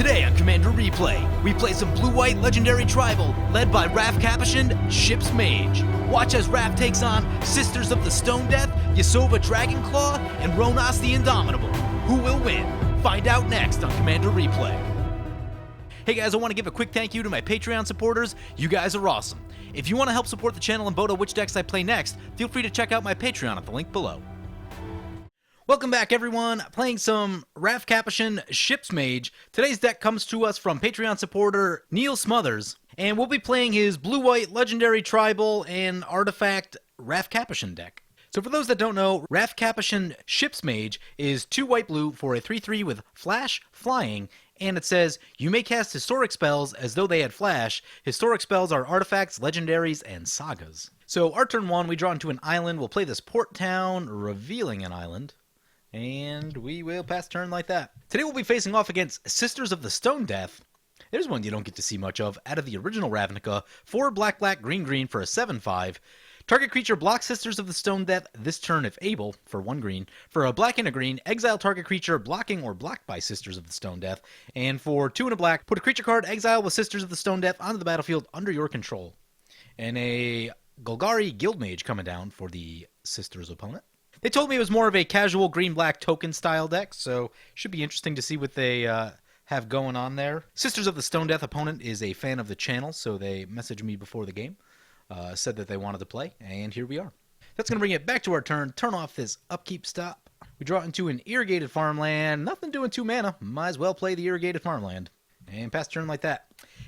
Today on Commander Replay, we play some blue-white legendary tribal led by Raff Capashen, Ship's Mage. Watch as Raff takes on Sisters of the Stone Death, Yasova Dragonclaw, and Rhonas the Indomitable. Who will win? Find out next on Commander Replay. Hey guys, I want to give a quick thank you to my Patreon supporters. You guys are awesome. If you want to help support the channel and vote on which decks I play next, feel free to check out my Patreon at the link below. Welcome back, everyone. Playing some Raff Capashen, Ship's Mage. Today's deck comes to us from Patreon supporter Neil Smothers, and we'll be playing his blue-white legendary tribal and artifact Raff Capashen deck. So for those that don't know, Raff Capashen, Ship's Mage is 2 white-blue for a 3/3 with Flash, Flying, and it says, you may cast historic spells as though they had Flash. Historic spells are artifacts, legendaries, and sagas. So our turn 1, we draw into an island. We'll play this Port Town, revealing an island. And we will pass turn like that. Today we'll be facing off against Sisters of the Stone Death. There's one you don't get to see much of. Out of the original Ravnica, 4 black, green, green for a 7/5. Target creature blocks Sisters of the Stone Death this turn if able, for 1 green. For a black and a green, exile target creature blocking or blocked by Sisters of the Stone Death. And for 2 and a black, put a creature card exile with Sisters of the Stone Death onto the battlefield under your control. And a Golgari Guildmage coming down for the Sisters opponent. They told me it was more of a casual green-black token style deck, so should be interesting to see what they have going on there. Sisters of the Stone Death opponent is a fan of the channel, so they messaged me before the game, said that they wanted to play, and here we are. That's going to bring it back to our turn. Turn off this upkeep stop. We draw into an irrigated farmland. Nothing doing 2 mana. Might as well play the irrigated farmland. And pass turn like that.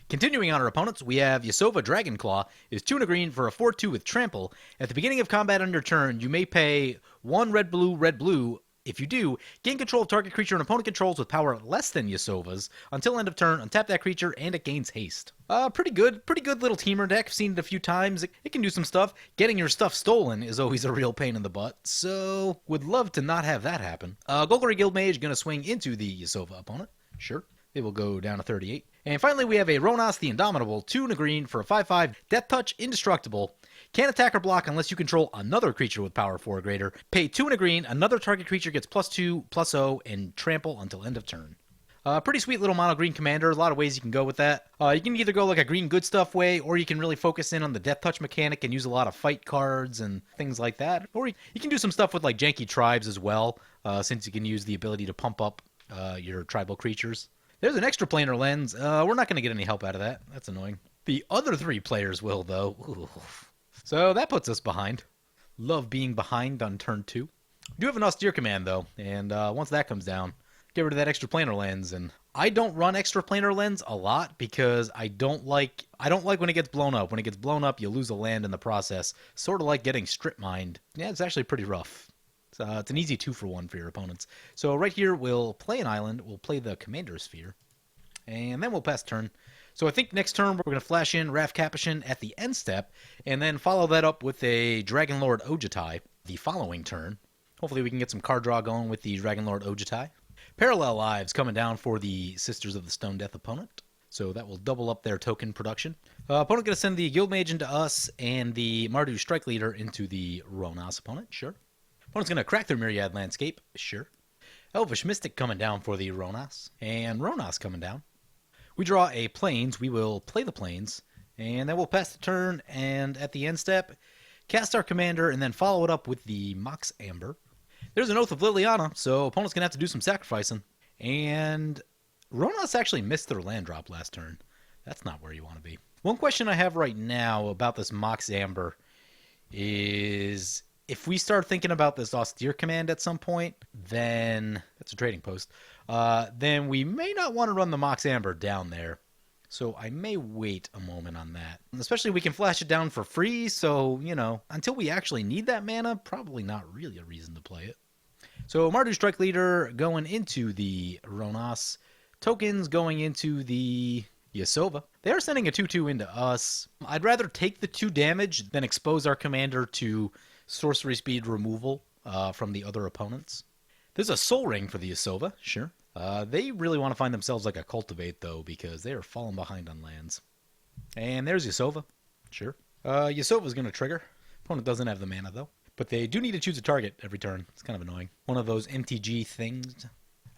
Continuing on our opponents, we have Yasova Dragonclaw is 2 and a green for a 4/2 with Trample. At the beginning of combat under turn, you may pay 1 red, blue. If you do, gain control of target creature an opponent controls with power less than Yasova's. Until end of turn, untap that creature, and it gains haste. Pretty good little teamer deck. I've seen it a few times. It can do some stuff. Getting your stuff stolen is always a real pain in the butt, so would love to not have that happen. Golgari Guildmage going to swing into the Yasova opponent. Sure. They will go down to 38. And finally, we have a Rhonas the Indomitable, 2 and a green for a 5/5, Death Touch, indestructible. Can't attack or block unless you control another creature with power 4 or greater. Pay 2 and a green, another target creature gets +2/+0, and trample until end of turn. Pretty sweet little mono green commander. A lot of ways you can go with that. You can either go like a green good stuff way, or you can really focus in on the Death Touch mechanic and use a lot of fight cards and things like that. Or you can do some stuff with like janky tribes as well, since you can use the ability to pump up your tribal creatures. There's an extra planar lens. We're not going to get any help out of that. That's annoying. The other 3 players will, though. Ooh. So that puts us behind. Love being behind on turn 2. We do have an austere command, though, and once that comes down, get rid of that extra planar lens. And I don't run extra planar lens a lot because I don't like when it gets blown up. When it gets blown up, you lose a land in the process. Sort of like getting strip mined. Yeah, it's actually pretty rough. It's an easy 2-for-1 for your opponents. So right here, we'll play an island. We'll play the Commander Sphere. And then we'll pass turn. So I think next turn, we're going to flash in Raff Capashen at the end step, and then follow that up with a Dragonlord Ojutai the following turn. Hopefully we can get some card draw going with the Dragonlord Ojutai. Parallel Lives coming down for the Sisters of the Stone Death opponent. So that will double up their token production. Opponent going to send the Guildmage into us, and the Mardu Strike Leader into the Rhonas opponent. Sure. Opponent's going to crack their Myriad Landscape. Sure. Elvish Mystic coming down for the Rhonas. And Rhonas coming down. We draw a Plains. We will play the Plains. And then we'll pass the turn. And at the end step, cast our Commander. And then follow it up with the Mox Amber. There's an Oath of Liliana. So opponent's going to have to do some sacrificing. And Rhonas actually missed their land drop last turn. That's not where you want to be. One question I have right now about this Mox Amber is, if we start thinking about this austere command at some point, then that's a trading post. Then we may not want to run the Mox Amber down there. So I may wait a moment on that. Especially we can flash it down for free. So, until we actually need that mana, probably not really a reason to play it. So Mardu Strike Leader going into the Rhonas. Tokens going into the Yasova. They are sending a 2/2 into us. I'd rather take the 2 damage than expose our commander to sorcery speed removal from the other opponents. There's a Soul Ring for the Yasova, sure. They really want to find themselves like a Cultivate, though, because they are falling behind on lands. And there's Yasova, sure. Yasova's going to trigger. Opponent doesn't have the mana, though. But they do need to choose a target every turn. It's kind of annoying. One of those MTG things.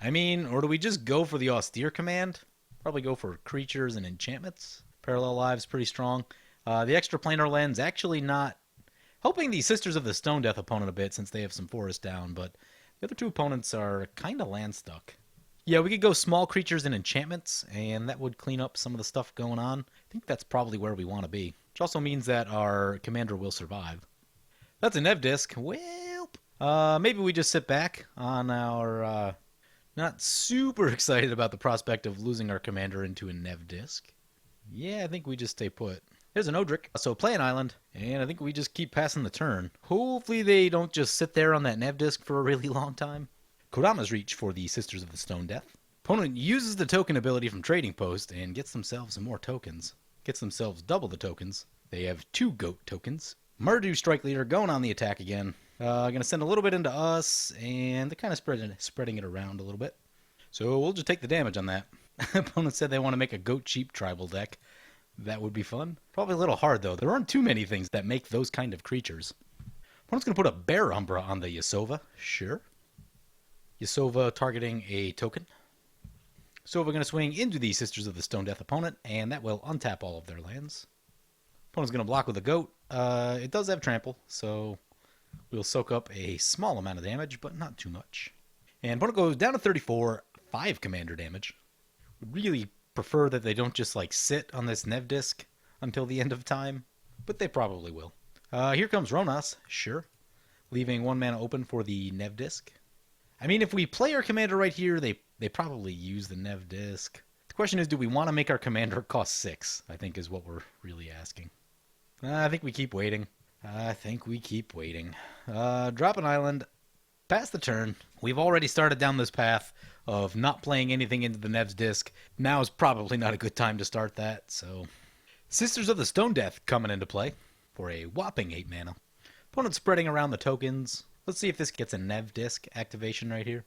I mean, or do we just go for the austere command? Probably go for creatures and enchantments. Parallel Lives pretty strong. The extra planar lens actually not helping the Sisters of the Stone Death opponent a bit since they have some forest down, but the other two opponents are kind of land stuck. Yeah, we could go small creatures and enchantments, and that would clean up some of the stuff going on. I think that's probably where we want to be, which also means that our commander will survive. That's a Nev Disc. Well, maybe we just sit back on our... not super excited about the prospect of losing our commander into a Nev Disc. Yeah, I think we just stay put. There's an Odric, so play an island, and I think we just keep passing the turn. Hopefully they don't just sit there on that Nev Disc for a really long time. Kodama's Reach for the Sisters of the Stone Death. Opponent uses the token ability from Trading Post and gets themselves some more tokens. Gets themselves double the tokens. They have 2 goat tokens. Mardu Strike Leader going on the attack again. Gonna send a little bit into us, and they're kind of spreading it around a little bit. So we'll just take the damage on that. Opponent said they want to make a goat cheap tribal deck. That would be fun. Probably a little hard, though. There aren't too many things that make those kind of creatures. Opponent's going to put a Bear Umbra on the Yasova. Sure. Yasova targeting a token. Yasova going to swing into the Sisters of the Stone Death opponent, and that will untap all of their lands. Opponent's going to block with a goat. It does have trample, so we'll soak up a small amount of damage, but not too much. And opponent goes down to 34, 5 commander damage. Really prefer that they don't just like sit on this Nev Disc until the end of time, but they probably will. Here comes Rhonas, sure, leaving 1 mana open for the Nev Disc. I mean, if we play our commander right here, they probably use the Nev Disc. The question is, do we want to make our commander cost 6? I think is what we're really asking. I think we keep waiting. Drop an island. Pass the turn. We've already started down this path of not playing anything into the Nev's Disc. Now is probably not a good time to start that, so... Sisters of the Stone Death coming into play for a whopping 8 mana. Opponent spreading around the tokens. Let's see if this gets a Nev Disc activation right here.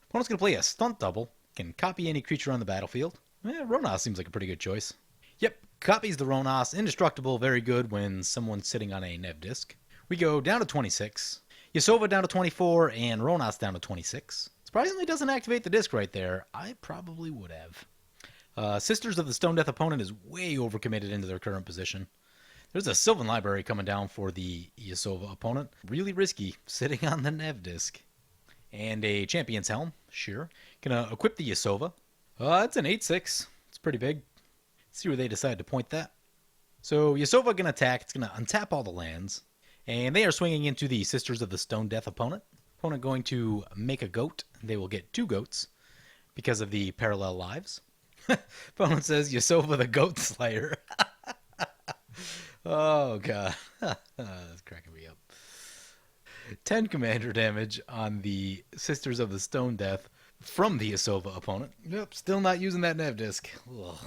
Opponent's going to play a Stunt Double. Can copy any creature on the battlefield. Rhonas seems like a pretty good choice. Yep, copies the Rhonas. Indestructible, very good when someone's sitting on a Nev Disc. We go down to 26. Yasova down to 24, and Rhonas down to 26. Surprisingly doesn't activate the disc right there. I probably would have. Sisters of the Stone Death opponent is way overcommitted into their current position. There's a Sylvan Library coming down for the Yasova opponent. Really risky, sitting on the Nev Disc. And a Champion's Helm, sure. Gonna equip the Yasova. It's an 8/6. It's pretty big. See where they decide to point that. So Yasova gonna attack. It's gonna untap all the lands. And they are swinging into the Sisters of the Stone Death opponent. Opponent going to make a goat. They will get 2 goats because of the parallel lives. Opponent says Yasova the Goat Slayer. Oh, God. That's cracking me up. 10 commander damage on the Sisters of the Stone Death from the Yasova opponent. Yep, still not using that Nev Disc. Ugh.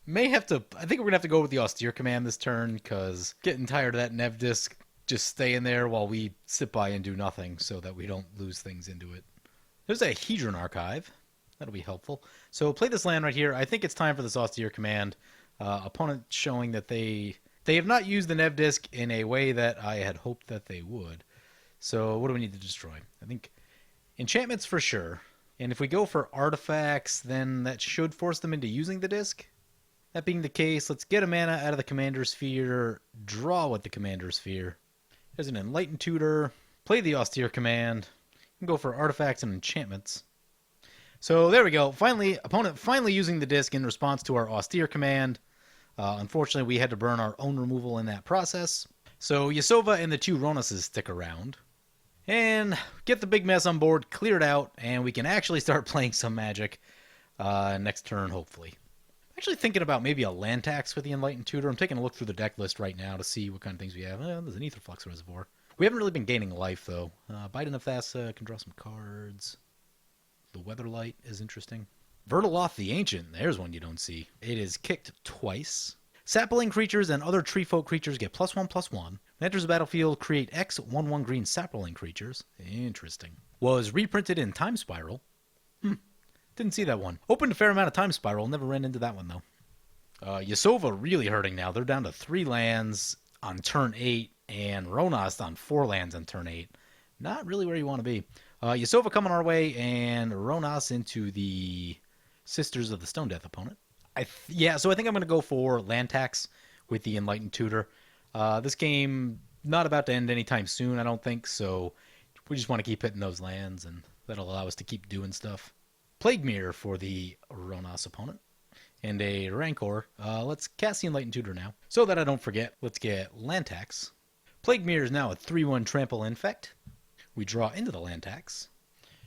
May have to... I think we're going to have to go with the Austere command this turn, because getting tired of that Nev Disc just staying there while we sit by and do nothing so that we don't lose things into it. There's a Hedron Archive. That'll be helpful. So play this land right here. I think it's time for this Austere command. Opponent showing that they have not used the Nev Disc in a way that I had hoped that they would. So what do we need to destroy? I think enchantments for sure. And if we go for artifacts, then that should force them into using the disc. That being the case, let's get a mana out of the Commander's Sphere, draw with the Commander's Sphere. There's an Enlightened Tutor, play the Austere command, and go for artifacts and enchantments. So there we go. Finally, opponent finally using the disc in response to our Austere command. Unfortunately, we had to burn our own removal in that process. So Yasova and the 2 Rhonases stick around. And get the big mess on board, clear it out, and we can actually start playing some Magic next turn, hopefully. I'm actually thinking about maybe a land tax with the Enlightened Tutor. I'm taking a look through the deck list right now to see what kind of things we have. There's an Aetherflux Reservoir. We haven't really been gaining life, though. Biden of Thassa can draw some cards. The Weatherlight is interesting. Vertaloth the Ancient, there's one you don't see. It is kicked twice. Sapling creatures and other treefolk creatures get +1/+1. When enters the battlefield, create X 1/1 green sapling creatures. Interesting. Was reprinted in Time Spiral. Didn't see that one. Opened a fair amount of Time Spiral. Never ran into that one, though. Yasova really hurting now. They're down to 3 lands on turn 8, and Rhonas on 4 lands on turn 8. Not really where you want to be. Yasova coming our way, and Rhonas into the Sisters of the Stone Death opponent. Yeah, so I think I'm going to go for land tax with the Enlightened Tutor. This game not about to end anytime soon, I don't think, so we just want to keep hitting those lands, and that'll allow us to keep doing stuff. Plague Mirror for the Rhonas opponent, and a Rancor. Let's cast the Enlightened Tutor now. So that I don't forget, let's get land tax. Plague Mirror is now a 3-1 trample infect. We draw into the land tax.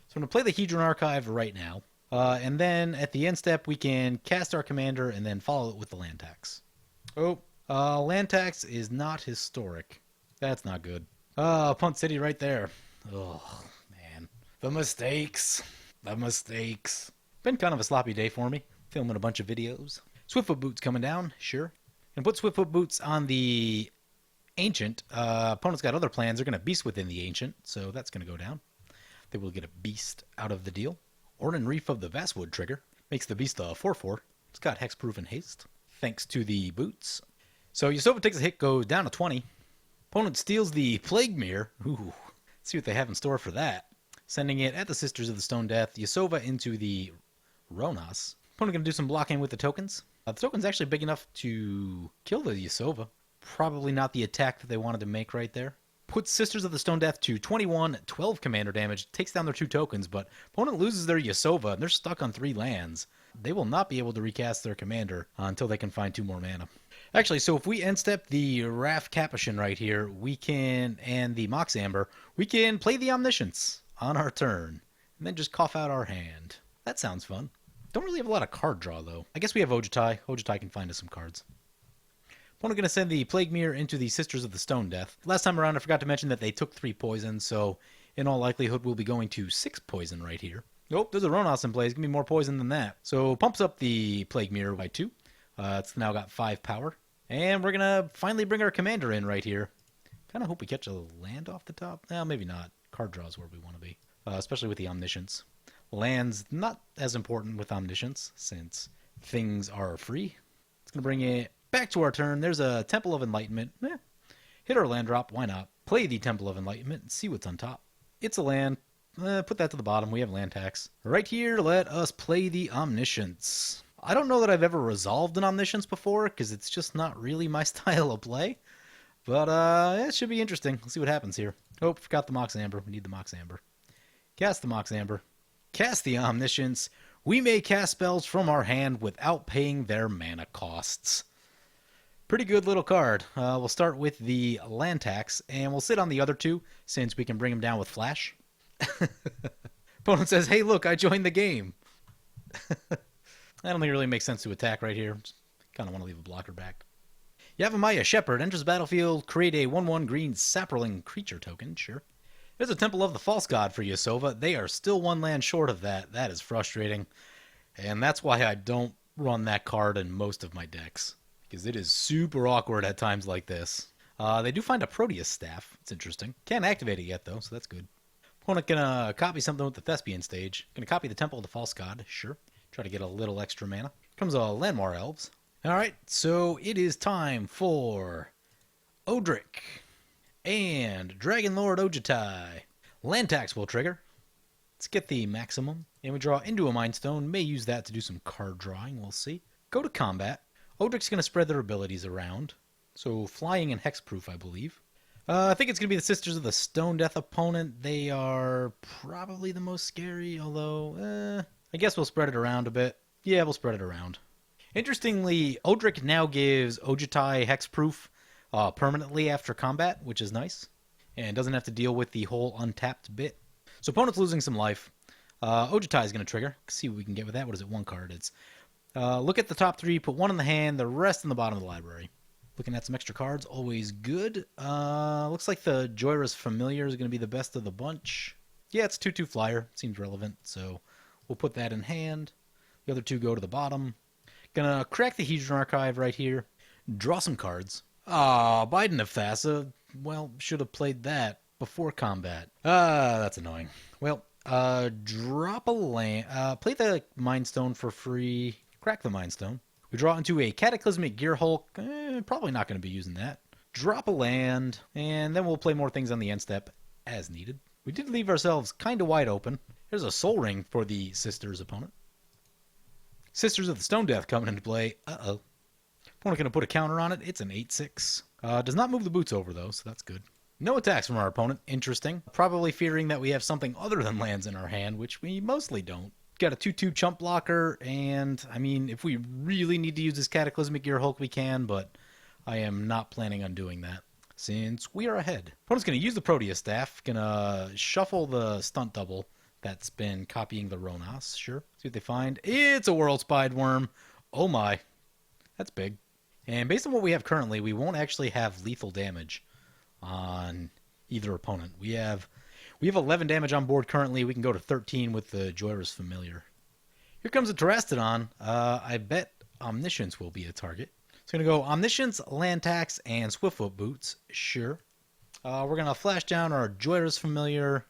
So I'm going to play the Hedron Archive right now. And then at the end step, we can cast our commander and then follow it with the land tax. Oh, land tax is not historic. That's not good. Punt City right there. Oh, man. The mistakes. The mistakes. Been kind of a sloppy day for me. Filming a bunch of videos. Swiftfoot Boots coming down, sure. And put Swiftfoot Boots on the Ancient. Opponent's got other plans. They're going to Beast within the Ancient, so that's going to go down. They will get a Beast out of the deal. Ornan Reef of the Vastwood trigger. Makes the Beast a 4-4. It's got Hexproof and Haste, thanks to the boots. So Yasova takes a hit, goes down to 20. Opponent steals the Plague Mirror. Ooh, let's see what they have in store for that. Sending it at the Sisters of the Stone Death. Yasova into the Rhonas. Opponent going to do some blocking with the tokens. The token's actually big enough to kill the Yasova. Probably not the attack that they wanted to make right there. Puts Sisters of the Stone Death to 21, 12 commander damage, takes down their 2 tokens, but opponent loses their Yasova, and they're stuck on 3 lands. They will not be able to recast their commander until they can find 2 more mana. Actually, so if we end step the Raff Capashen right here, we can, and the Mox Amber, we can play the Omniscience on our turn, and then just cough out our hand. That sounds fun. Don't really have a lot of card draw, though. I guess we have Ojutai. Ojutai can find us some cards. Opponent going to send the Plague Mirror into the Sisters of the Stone Death. Last time around, I forgot to mention that they took 3 poison, so in all likelihood, we'll be going to 6 poison right here. Nope, there's a Rhonas in play. It's going to be more poison than that. So pumps up the Plague Mirror by 2. It's now got 5 power. And we're going to finally bring our commander in right here. Kind of hope we catch a land off the top. Well, maybe not. Card draw is where we want to be, especially with the Omniscience. Lands not as important with Omniscience, since things are free. It's going to bring it back to our turn. There's a Temple of Enlightenment. Hit our land drop. Why not? Play the Temple of Enlightenment and see what's on top. It's a land. Put that to the bottom. We have land tax. Right here, let us play the Omniscience. I don't know that I've ever resolved an Omniscience before, because it's just not really my style of play. But it should be interesting. Let's see what happens here. Oh, forgot the Mox Amber. We need the Mox Amber. Cast the Mox Amber. Cast the Omniscience. We may cast spells from our hand without paying their mana costs. Pretty good little card. We'll start with the land tax, and we'll sit on the other 2, since we can bring them down with Flash. Opponent says, hey, look, I joined the game. I don't think it really makes sense to attack right here. Just kind of want to leave a blocker back. Yavimaya Shepherd enters the battlefield. Create a 1/1 green sapperling creature token. Sure. There's a Temple of the False God for Yasova. They are still 1 land short of that. That is frustrating. And that's why I don't run that card in most of my decks, because it is super awkward at times like this. They do find a Proteus Staff. It's interesting. Can't activate it yet, though, so that's good. Opponent gonna copy something with the Thespian stage. Gonna copy the Temple of the False God. Sure. Try to get a little extra mana. Comes a Landmar Elves. Alright, so it is time for Odric and Dragon Lord Ojutai. Land tax will trigger. Let's get the maximum. And we draw into a Mind Stone. May use that to do some card drawing. We'll see. Go to combat. Odric's going to spread their abilities around. So flying and hexproof, I believe. I think it's going to be the Sisters of the Stone Death opponent. They are probably the most scary, although I guess we'll spread it around a bit. Yeah, we'll spread it around. Interestingly, Odric now gives Ojutai hexproof permanently after combat, which is nice. And doesn't have to deal with the whole untapped bit. So opponent's losing some life. Ojutai is going to trigger. Let's see what we can get with that. What is it? 1 card. It's look at the top 3, put 1 in the hand, the rest in the bottom of the library. Looking at some extra cards, always good. Looks like the Joyra's Familiar is going to be the best of the bunch. Yeah, it's 2/2 flyer. Seems relevant, so we'll put that in hand. The other 2 go to the bottom. Gonna crack the Hedron Archive right here. Draw some cards. Biden of Thassa. Well, should have played that before combat. That's annoying. Well, drop a land. Play the Mind Stone for free. Crack the Mind Stone. We draw into a Cataclysmic Gear Hulk. Probably not going to be using that. Drop a land, and then we'll play more things on the end step as needed. We did leave ourselves kind of wide open. There's a Soul Ring for the Sisters opponent. Sisters of the Stone Death coming into play. Uh-oh. Opponent going to put a counter on it. It's an 8-6. Does not move the boots over, though, so that's good. No attacks from our opponent. Interesting. Probably fearing that we have something other than lands in our hand, which we mostly don't. Got a 2/2 chump blocker, and, I mean, if we really need to use this Cataclysmic Gear Hulk, we can, but I am not planning on doing that, since we are ahead. Opponent's going to use the Proteus Staff. Going to shuffle the Stunt Double that's been copying the Rhonas. Sure. See what they find. It's a World Spide Worm. Oh my. That's big. And based on what we have currently, we won't actually have lethal damage on either opponent. We have 11 damage on board currently. We can go to 13 with the Joyra's Familiar. Here comes a Terastodon. I bet Omniscience will be a target. So going to go Omniscience, Land Tax, and Swiftfoot Boots. Sure. We're going to flash down our Joyra's Familiar,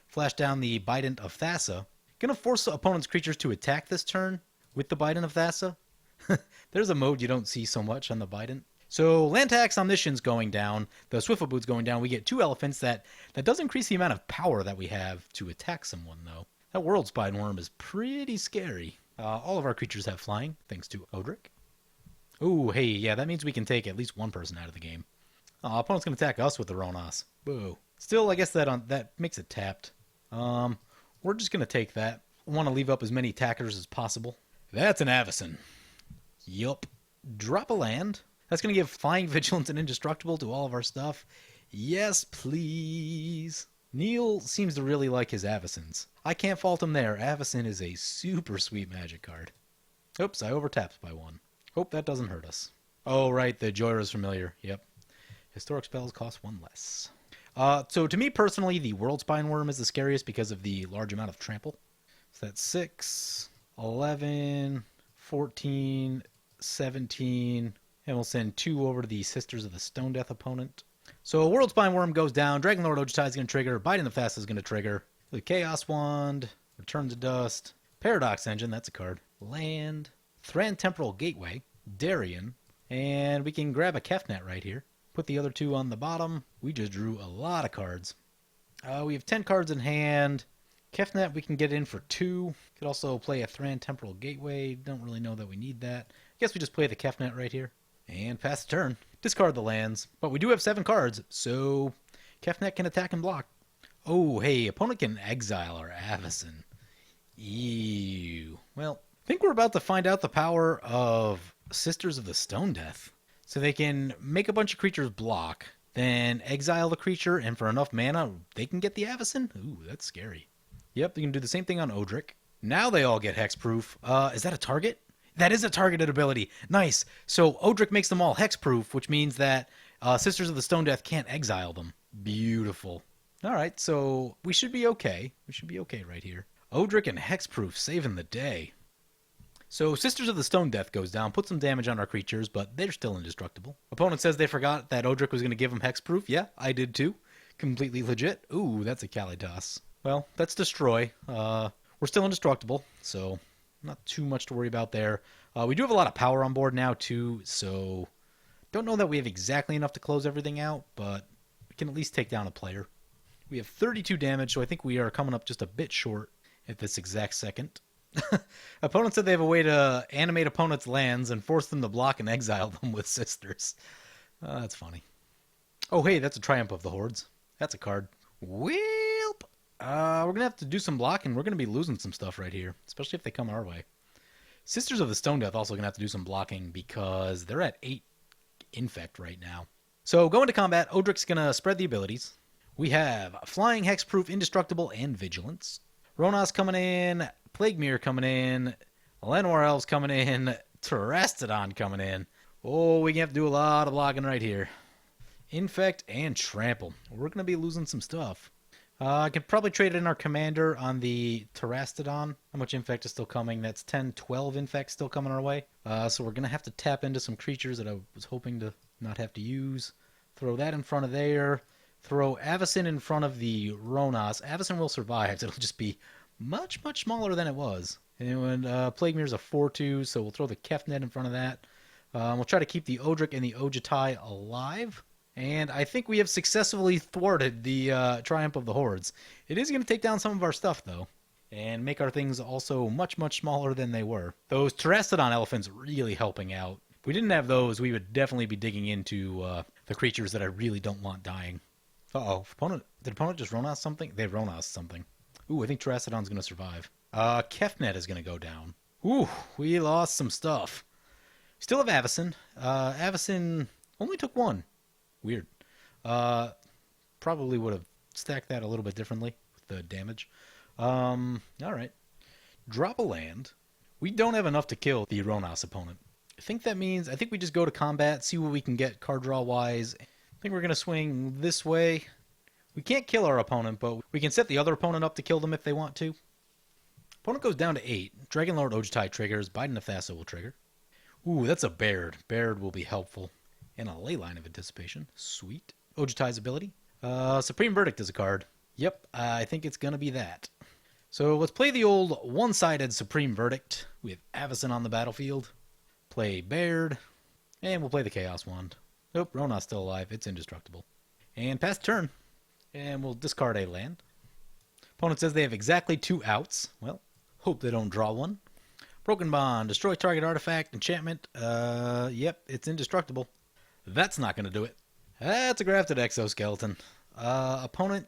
flash down the Bident of Thassa. Going to force the opponent's creatures to attack this turn with the Bident of Thassa. There's a mode you don't see so much on the Bident. So Land Tax, Omniscience going down, the Swiftfoot Boots going down. We get 2 elephants. That does increase the amount of power that we have to attack someone, though. That World Spide Worm is pretty scary. All of our creatures have flying, thanks to Odric. Ooh, hey, yeah, that means we can take at least one person out of the game. Opponent's going to attack us with the Rhonas. Boo. Still, I guess that makes it tapped. We're just going to take that. I want to leave up as many attackers as possible. That's an Avacyn. Yup. Drop a land. That's going to give Flying Vigilance and Indestructible to all of our stuff. Yes, please. Neil seems to really like his Avacyns. I can't fault him there. Avacyn is a super sweet Magic card. Oops, I overtapped by 1. Hope that doesn't hurt us. Oh, right, the Joyra's Familiar. Yep. Historic spells cost 1 less. So to me personally, the World Spine Worm is the scariest because of the large amount of trample. So that's 6, 11, 14, 17, and we'll send 2 over to the Sisters of the Stone Death opponent. So World Spine Worm goes down, Dragon Lord Ojutai is going to trigger, Bident of Thassa is going to trigger, the Chaos Wand, Return to Dust, Paradox Engine, that's a card, Land, Thran Temporal Gateway, Darien, and we can grab a Kefnet right here. Put the other 2 on the bottom. We just drew a lot of cards. We have 10 cards in hand. Kefnet we can get in for 2. Could also play a Thran Temporal Gateway. Don't really know that we need that. I guess we just play the Kefnet right here. And pass the turn. Discard the lands. But we do have 7 cards, so Kefnet can attack and block. Oh, hey, opponent can exile our Avacyn. Ew. Well, I think we're about to find out the power of Sisters of the Stone Death. So they can make a bunch of creatures block, then exile the creature, and for enough mana, they can get the Avacyn? Ooh, that's scary. Yep, they can do the same thing on Odric. Now they all get hexproof. Is that a target? That is a targeted ability. Nice. So Odric makes them all hexproof, which means that Sisters of the Stone Death can't exile them. Beautiful. All right, so we should be okay. We should be okay right here. Odric and hexproof saving the day. So Sisters of the Stone Death goes down, puts some damage on our creatures, but they're still indestructible. Opponent says they forgot that Odric was going to give them hexproof. Yeah, I did too. Completely legit. Ooh, that's a Kalitas. Well, that's destroy. We're still indestructible, so not too much to worry about there. We do have a lot of power on board now too, so don't know that we have exactly enough to close everything out, but we can at least take down a player. We have 32 damage, so I think we are coming up just a bit short at this exact second. Opponent said they have a way to animate opponents' lands and force them to block and exile them with Sisters. That's funny. Oh, hey, that's a Triumph of the Hordes. That's a card. Welp! We're going to have to do some blocking. We're going to be losing some stuff right here, especially if they come our way. Sisters of the Stone Death also going to have to do some blocking because they're at 8 Infect right now. So going to combat, Odric's going to spread the abilities. We have Flying, Hexproof, Indestructible, and Vigilance. Rhonas coming in, Plague Mirror coming in, Llanowar Elves coming in, Terastodon coming in. Oh, we have to do a lot of blocking right here. Infect and Trample. We're going to be losing some stuff. I can probably trade in our commander on the Terastodon. How much Infect is still coming? That's 10, 12 Infect still coming our way. So we're going to have to tap into some creatures that I was hoping to not have to use. Throw that in front of there. Throw Avacyn in front of the Rhonas. Avacyn will survive. So it'll just be much, much smaller than it was. And Plague Mirror is a 4-2, so we'll throw the Kefnet in front of that. We'll try to keep the Odric and the Ojutai alive. And I think we have successfully thwarted the Triumph of the Hordes. It is going to take down some of our stuff, though. and make our things also much, much smaller than they were. Those Pteranodon elephants really helping out. If we didn't have those, we would definitely be digging into the creatures that I really don't want dying. Uh-oh. Did opponent just Rhonas something? They Rhonas something. Ooh, I think Pteranodon's going to survive. Kefnet is going to go down. Ooh, we lost some stuff. Still have Avacyn. Avacyn only took one. Weird. Probably would have stacked that a little bit differently with the damage. Alright. Drop a land. We don't have enough to kill the Rhonas opponent. I think we just go to combat, see what we can get card draw wise. I think we're going to swing this way. We can't kill our opponent, but we can set the other opponent up to kill them if they want to. Opponent goes down to 8. Dragonlord Ojutai triggers. Biden of Thassa will trigger. Ooh, that's a Baird. Baird will be helpful. And a Leyline of Anticipation. Sweet. Ojutai's ability. Supreme Verdict is a card. Yep, I think it's going to be that. So let's play the old one-sided Supreme Verdict with Avacyn on the battlefield. Play Baird. And we'll play the Chaos Wand. Nope, Rhonas still alive. It's indestructible. And pass turn. And we'll discard a land. Opponent says they have exactly 2 outs. Well, hope they don't draw one. Broken Bond. Destroy target artifact. Enchantment. Yep, it's indestructible. That's not going to do it. That's a grafted exoskeleton. Opponent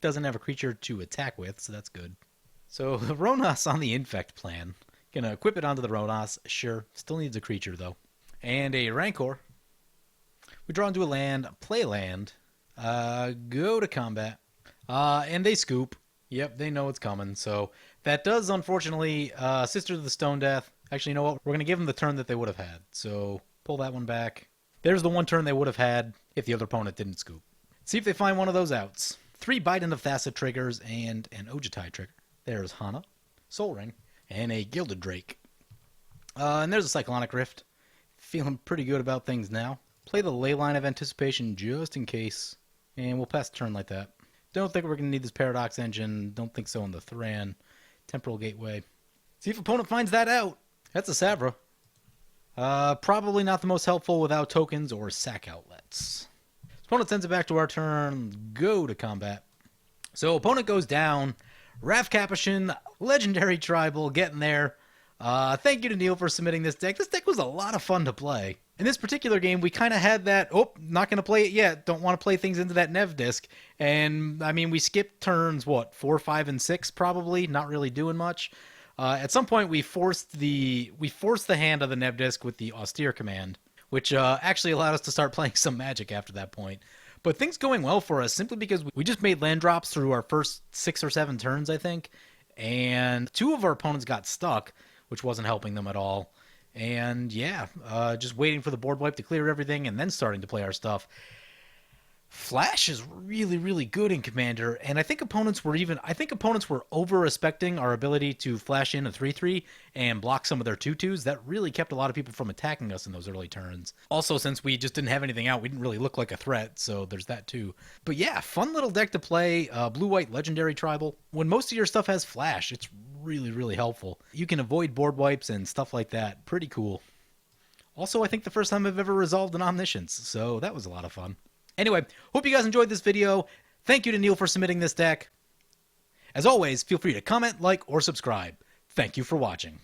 doesn't have a creature to attack with, so that's good. So the Rhonas on the Infect plan. Gonna equip it onto the Rhonas. Sure. Still needs a creature, though. And a Rancor. We draw into a land. Play a land. Go to combat. And they scoop. Yep, they know it's coming. So that does, unfortunately, Sisters of the Stone Death. Actually, you know what? We're going to give them the turn that they would have had. So pull that one back. There's the one turn they would have had if the other opponent didn't scoop. See if they find one of those outs. 3 Biden of Thassa triggers and an Ojutai trigger. There's Hana, Soul Ring, and a Gilded Drake. And there's a Cyclonic Rift. Feeling pretty good about things now. Play the Leyline of Anticipation just in case. And we'll pass the turn like that. Don't think we're going to need this Paradox Engine. Don't think so on the Thran. Temporal Gateway. See if opponent finds that out. That's a Savra. Probably not the most helpful without tokens or sack outlets. Opponent sends it back to our turn. Go to combat. So opponent goes down. Raff Capashen, legendary tribal, getting there. Thank you to Neil for submitting this deck. This deck was a lot of fun to play. In this particular game, we kind of had that, not going to play it yet. Don't want to play things into that Nev disc. And, I mean, we skipped turns, 4, 5, and 6 probably, not really doing much. At some point, we forced the hand of the Nev disc with the Austere command, which actually allowed us to start playing some Magic after that point. But things going well for us simply because we just made land drops through our first 6 or 7 turns, I think. And 2 of our opponents got stuck, which wasn't helping them at all. And yeah, just waiting for the board wipe to clear everything and then starting to play our stuff. Flash is really, really good in Commander, and I think opponents were over-respecting our ability to flash in a 3/3 and block some of their 2/2s. That really kept a lot of people from attacking us in those early turns. Also, since we just didn't have anything out, we didn't really look like a threat, so there's that too. But yeah, fun little deck to play, blue-white legendary tribal. When most of your stuff has flash, it's really, really helpful. You can avoid board wipes and stuff like that. Pretty cool. Also, I think the first time I've ever resolved an Omniscience, so that was a lot of fun. Anyway, hope you guys enjoyed this video. Thank you to Neil for submitting this deck. As always, feel free to comment, like, or subscribe. Thank you for watching.